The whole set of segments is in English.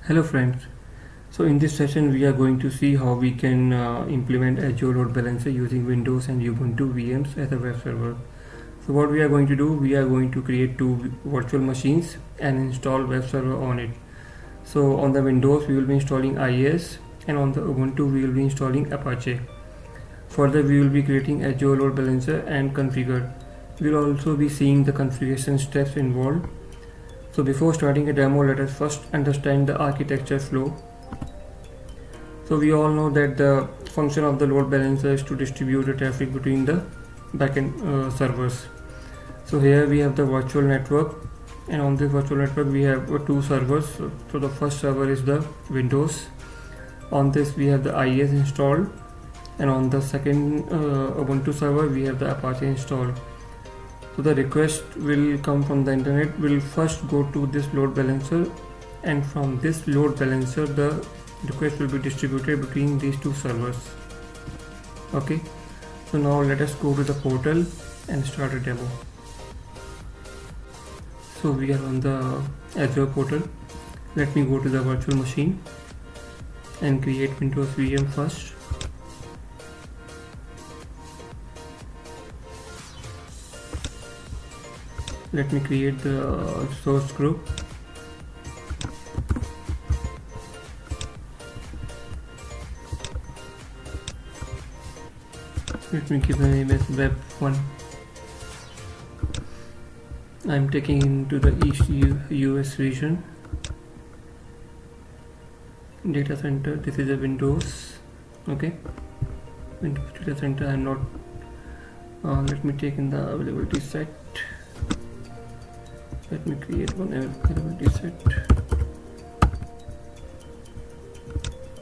Hello friends. So in this session we are going to see how we can implement Azure Load Balancer using Windows and Ubuntu VMs as a web server. So what we are going to do, we are going to create two virtual machines and install web server on it. So on the Windows we will be installing IIS and on the Ubuntu we will be installing Apache. Further we will be creating Azure Load Balancer and configure. We will also be seeing the configuration steps involved. So before starting a demo, let us first understand the architecture flow. So we all know that the function of the load balancer is to distribute the traffic between the backend servers. So here we have the virtual network, and on this virtual network we have two servers. So the first server is the Windows. On this we have the IIS installed, and on the second Ubuntu server we have the Apache installed. So the request will come from the internet. Will first go to this load balancer, and from this load balancer the request will be distributed between these two servers. Okay, so now let us go to the portal and start a demo. So we are on the Azure portal. Let me go to the virtual machine and create Windows VM first. Let me create the source group. Let me give the name as web1. I'm taking into the East US region. Data center, this is a Windows. Okay, Windows data center. I'm not let me take in the availability set. Let me create one availability set.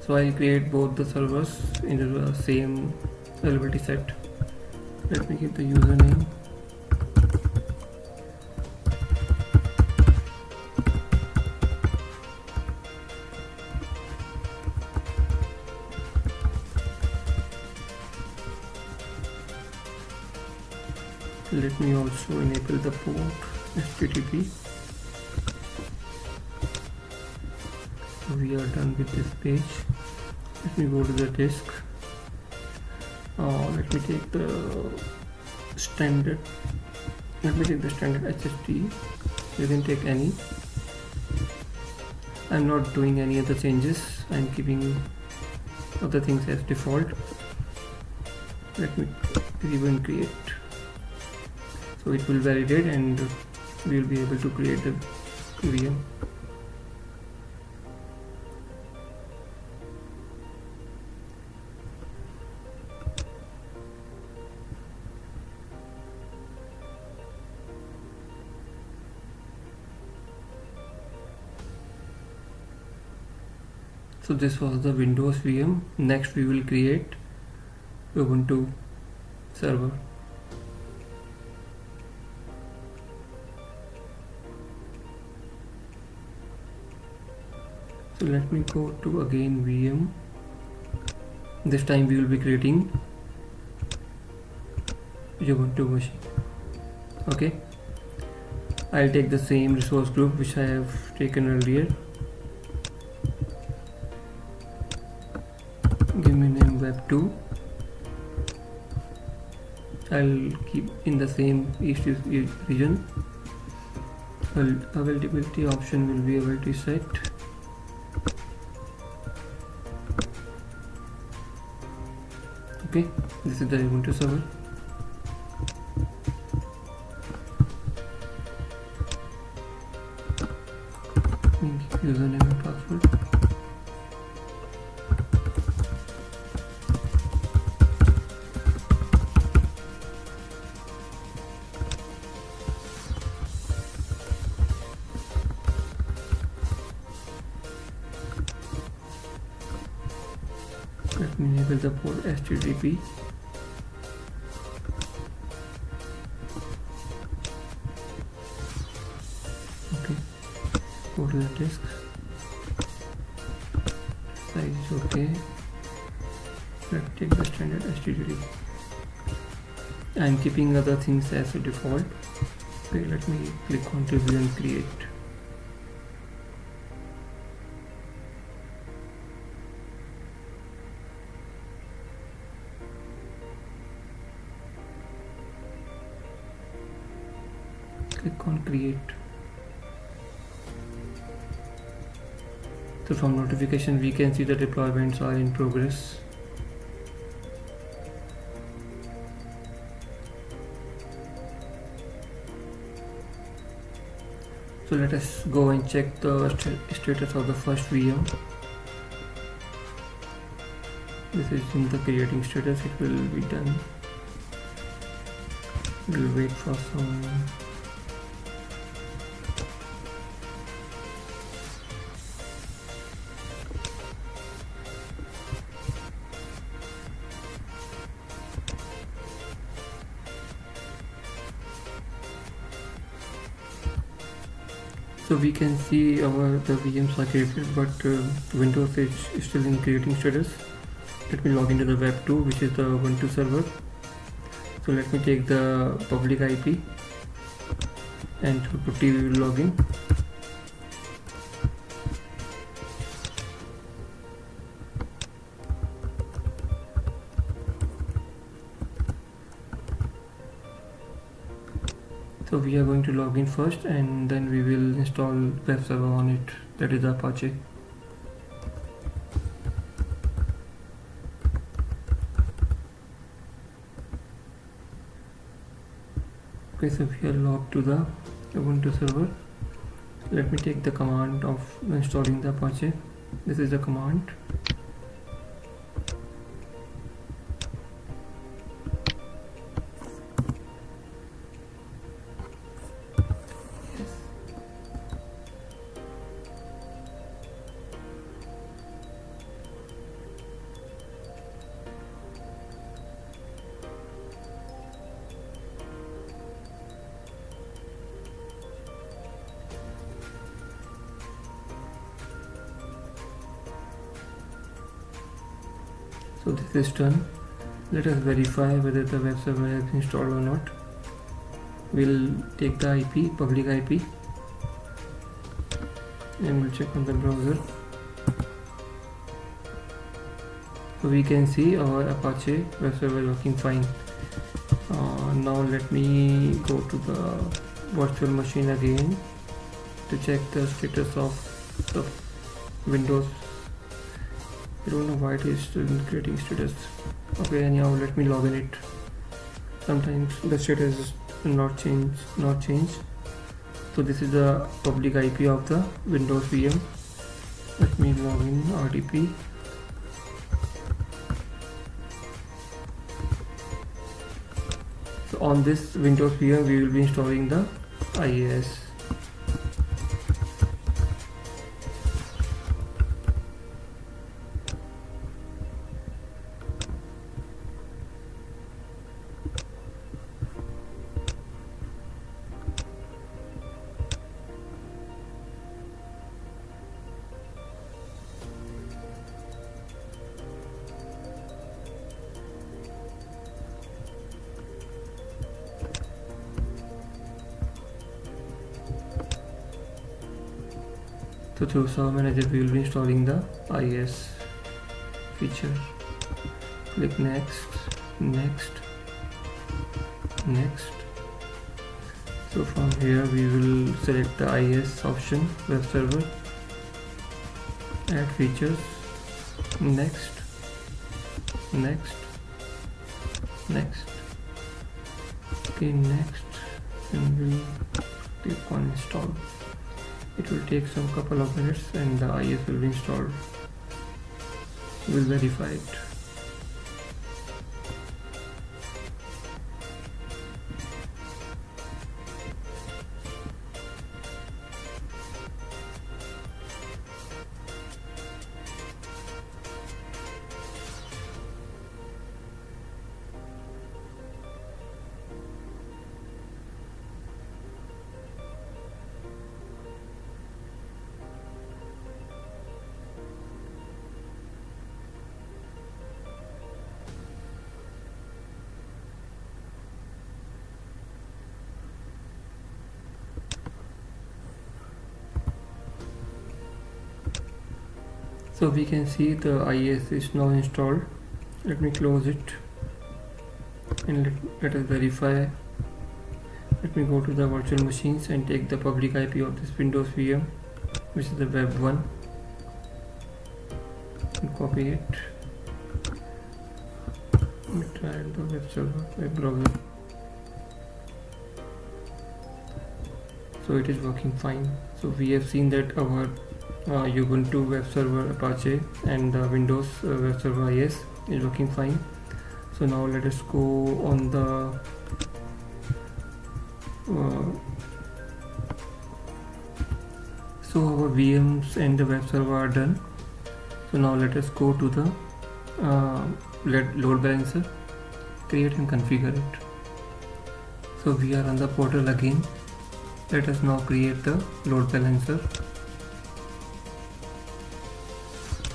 So I'll create both the servers into the same availability set. Let me give the username. Let me also enable the port HTTP. So we are done with this page. Let me go to the disk. Let me take the standard. Let me take the standard HSD. You can take any. I'm not doing any other changes. I'm keeping other things as default. Let me even create. So it will validate and we will be able to create the VM. So this was the Windows VM. Next we will create Ubuntu server. So let me go to again VM. This time we will be creating Ubuntu machine. Okay, I'll take the same resource group which I have taken earlier. Give me name web2. I'll keep in the same East region. Availability option will be availability set. Okay, this is the Ubuntu server. Username and password. Let me enable the port HTTP. Okay, go to the disk. Size is okay. Let's take the standard HTTP. I'm keeping other things as a default. Okay, let me click on review and create. click on create. So from notification we can see the deployments are in progress. So let us go and check the status of the first VM. This is in the creating status, it will be done. We'll wait for some. So we can see the VMs are created, but Windows is still in creating status. Let me log into the web 2, which is the Ubuntu server. So let me take the public IP and put TV login. So we are going to log in first, and then we will install web server on it, that is Apache. Okay, so we are logged to the Ubuntu server. Let me take the command of installing the Apache. This is the command. So this is done. Let us verify whether the web server has been installed or not. We'll take the IP, public IP, and we'll check on the browser. So we can see our Apache web server working fine. Now let me go to the virtual machine again to check the status of the Windows. I don't know why it is still in creating status. Okay, anyhow, let me log in it. Sometimes the status is not changed. So this is the public IP of the Windows VM. Let me log in RDP. So on this Windows VM we will be installing the IIS. So through Server Manager we will be installing the IIS feature. Click next, next, next. So from here we will select the IIS option, web server, add features, next, next, next. Okay, next, and we'll click on install. It will take some couple of minutes and the IIS will be installed. We'll verify it. So we can see the IIS is now installed. Let me close it and let us verify Let me go to the virtual machines and take the public IP of this Windows VM, which is the web 1, and copy it. Let me try the web server, web browser. So it is working fine. So we have seen that our Ubuntu web server Apache and the Windows web server IS is working fine. So now let us go on the so our VMs and the web server are done. So now let us go to the load balancer, create and configure it. So we are on the portal again. Let us now create the load balancer.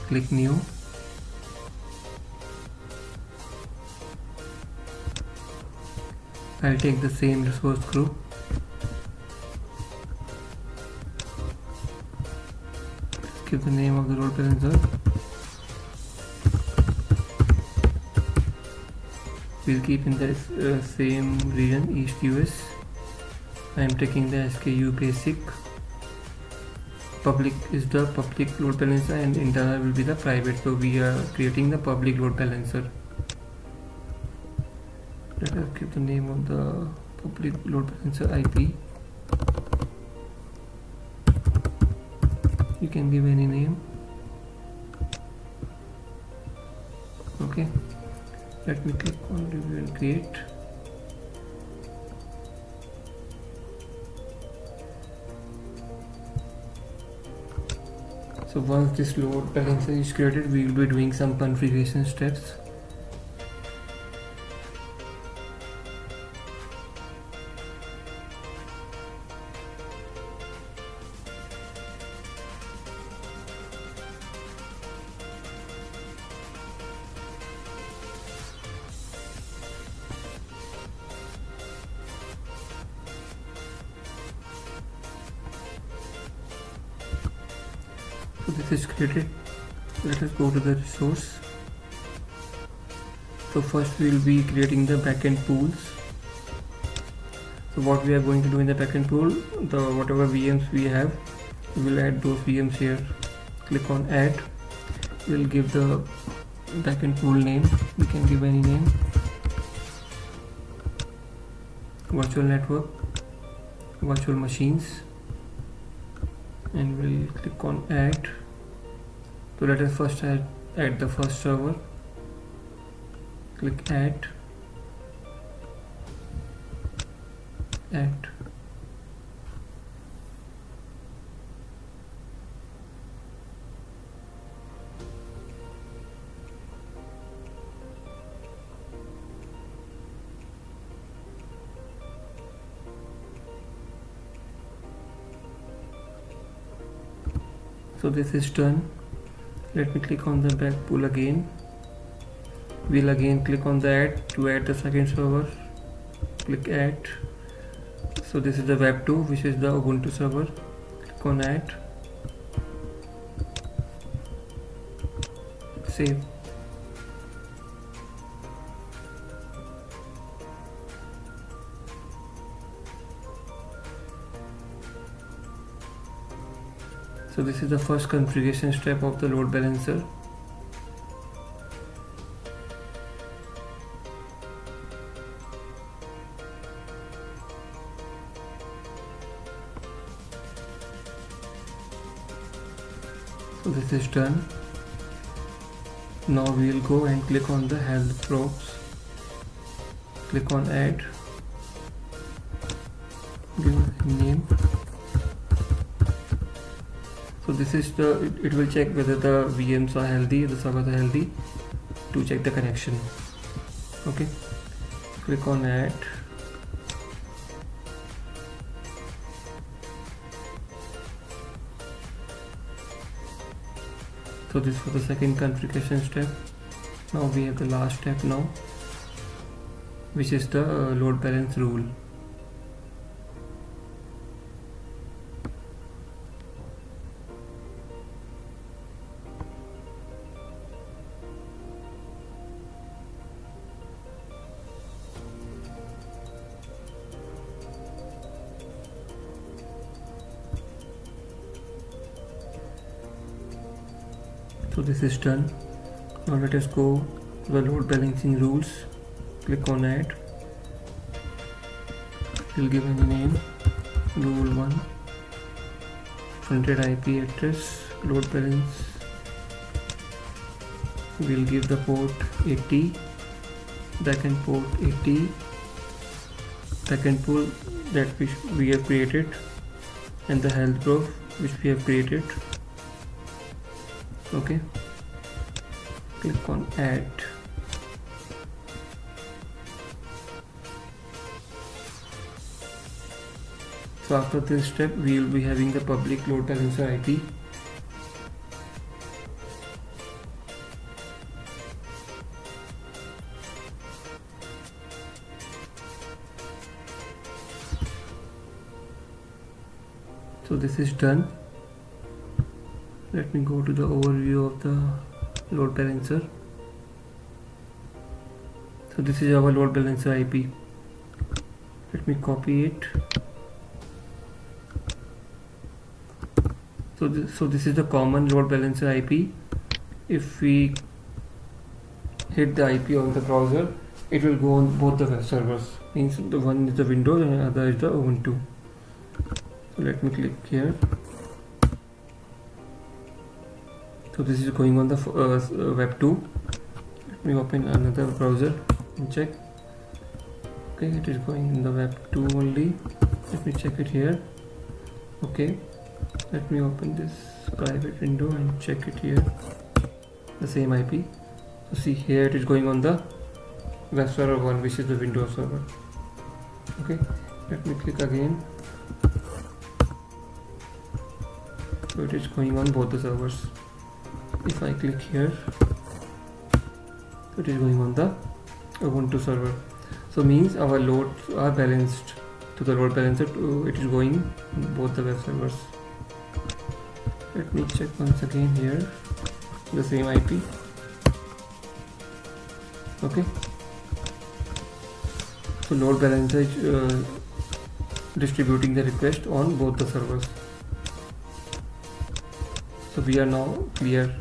Click new. I'll take the same resource group. Give the name of the load balancer. We'll keep in the same region, East US. I am taking the SKU basic. Public is the public load balancer and internal will be the private. So we are creating the public load balancer. Let us give the name of the public load balancer IP. You can give any name. Okay. Let me click on review and create. So once this load balancer is created, we will be doing some configuration steps. So this is created. Let us go to the resource. So first we will be creating the backend pools. So what we are going to do in the backend pool, the whatever VMs we have, we will add those VMs here. Click on add. We'll give the backend pool name. We can give any name. Virtual network, virtual machines, and we'll click on add. So let us first add the first server. Click add. So this is done. Let me click on the back pool again. We'll again click on the add to add the second server. Click add. So this is the web 2, which is the Ubuntu server. Click on add. Save. So this is the first configuration step of the load balancer. So this is done. Now we will go and click on the health probes. Click on add. Give a name. So this is it will check whether the VMs are healthy, the servers are healthy, to check the connection. Okay, click on add. So this was the second configuration step. Now we have the last step now, which is the load balance rule. So this is done. Now let us go to the load balancing rules. Click on add. We'll give any name. Rule 1. Fronted IP address. Load balance. We'll give the port 80. Backend port 80. Backend pool that which we have created, and the health group which we have created. Okay, click on add. So after this step we will be having the public load balancer IP. So this is done. Let me go to the overview of the load balancer. So this is our load balancer IP. Let me copy it. So this is the common load balancer IP. If we hit the IP on the browser, it will go on both the web servers. Means the one is the Windows and the other is the Ubuntu. So let me click here. So this is going on the web 2. Let me open another browser and check. Okay, it is going in the web 2 only. Let me check it here. Okay, let me open this private window and check it here. The same IP. So see here it is going on the web server 1, which is the Windows server. Okay, let me click again. So it is going on both the servers. If I click here, it is going on the Ubuntu server. So means our loads are balanced to the load balancer. It is going on both the web servers. Let me check once again here. The same IP. Okay. So load balancer is distributing the request on both the servers. So we are now clear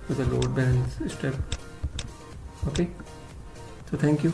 with the load balance step. Okay, so thank you.